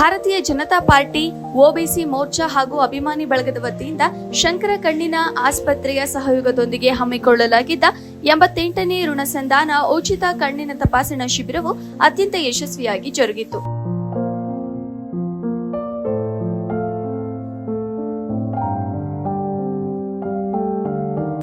ಭಾರತೀಯ Janata party, OBC Morcha ಹಾಗೂ ಅಭಿಮಾನಿ ಬಳಗದ ವತಿಯಿಂದ ಶಂಕರ ಕಣ್ಣಿನ ಆಸ್ಪತ್ರೆಯ ಸಹಯೋಗದೊಂದಿಗೆ ಹಮ್ಮಿಕೊಳ್ಳಲಾಗಿದ್ದ 88ನೇ ಋಣಸಂಧಾನ ಉಚಿತ ಕಣ್ಣಿನ ತಪಾಸಣಾ ಶಿಬಿರವು ಅತ್ಯಂತ ಯಶಸ್ವಿಯಾಗಿ ಜರುಗಿತು.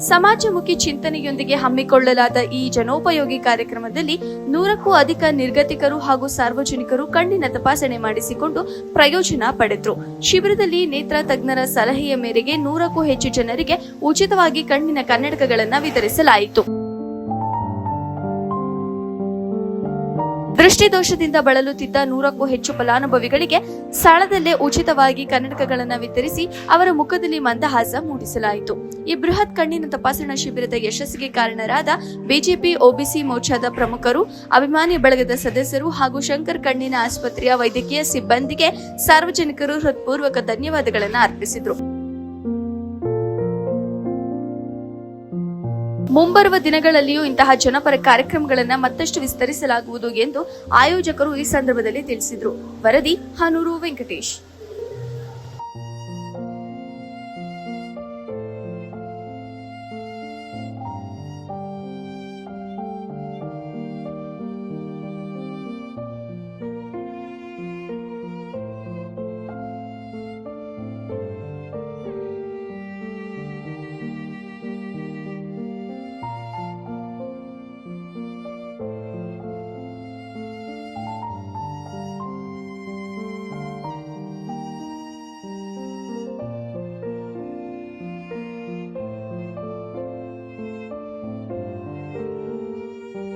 ಸಮಾಜಮುಖಿ ಚಿಂತನೆಯೊಂದಿಗೆ ಹಮ್ಮಿಕೊಳ್ಳಲಾದ ಈ ಜನೋಪಯೋಗಿ ಕಾರ್ಯಕ್ರಮದಲ್ಲಿ 100ಕ್ಕೂ ಅಧಿಕ ನಿರ್ಗತಿಕರು ಹಾಗೂ ಸಾರ್ವಜನಿಕರು ಕಣ್ಣಿನ ತಪಾಸಣೆ ಮಾಡಿಸಿಕೊಂಡು ಪ್ರಯೋಜನ ಪಡೆದರು. ಶಿಬಿರದಲ್ಲಿ ನೇತ್ರ ತಜ್ಞರ ಸಲಹೆಯ ಮೇರೆಗೆ 100ಕ್ಕೂ ಹೆಚ್ಚು ಜನರಿಗೆ ಉಚಿತವಾಗಿ ಕಣ್ಣಿನ ಕನ್ನಡಕಗಳನ್ನು ವಿತರಿಸಲಾಯಿತು. ದೃಷ್ಟಿದೋಷದಿಂದ ಬಳಲುತ್ತಿದ್ದ 100ಕ್ಕೂ ಹೆಚ್ಚು ಫಲಾನುಭವಿಗಳಿಗೆ ಸ್ಥಳದಲ್ಲೇ ಉಚಿತವಾಗಿ ಕನ್ನಡಕಗಳನ್ನು ವಿತರಿಸಿ ಅವರ ಮುಖದಲ್ಲಿ ಮಂದಹಾಸ ಮೂಡಿಸಲಾಯಿತು. ಈ ಬೃಹತ್ ಕಣ್ಣಿನ ತಪಾಸಣಾ ಶಿಬಿರದ ಯಶಸ್ಸಿಗೆ ಕಾರಣರಾದ ಬಿಜೆಪಿ, ಒಬಿಸಿ ಮೋರ್ಚಾದ ಪ್ರಮುಖರು, ಅಭಿಮಾನಿ ಬಳಗದ ಸದಸ್ಯರು ಹಾಗೂ ಶಂಕರ್ ಕಣ್ಣಿನ ಆಸ್ಪತ್ರೆಯ ವೈದ್ಯಕೀಯ ಸಿಬ್ಬಂದಿಗೆ ಸಾರ್ವಜನಿಕರು ಹೃತ್ಪೂರ್ವಕ ಧನ್ಯವಾದಗಳನ್ನು ಅರ್ಪಿಸಿದರು. ಮುಂಬರುವ ದಿನಗಳಲ್ಲಿಯೂ ಇಂತಹ ಜನಪರ ಕಾರ್ಯಕ್ರಮಗಳನ್ನು ಮತ್ತಷ್ಟು ವಿಸ್ತರಿಸಲಾಗುವುದು ಎಂದು ಆಯೋಜಕರು ಈ ಸಂದರ್ಭದಲ್ಲಿ ತಿಳಿಸಿದರು. ವರದಿ ಹಾನೂರು ವೆಂಕಟೇಶ್.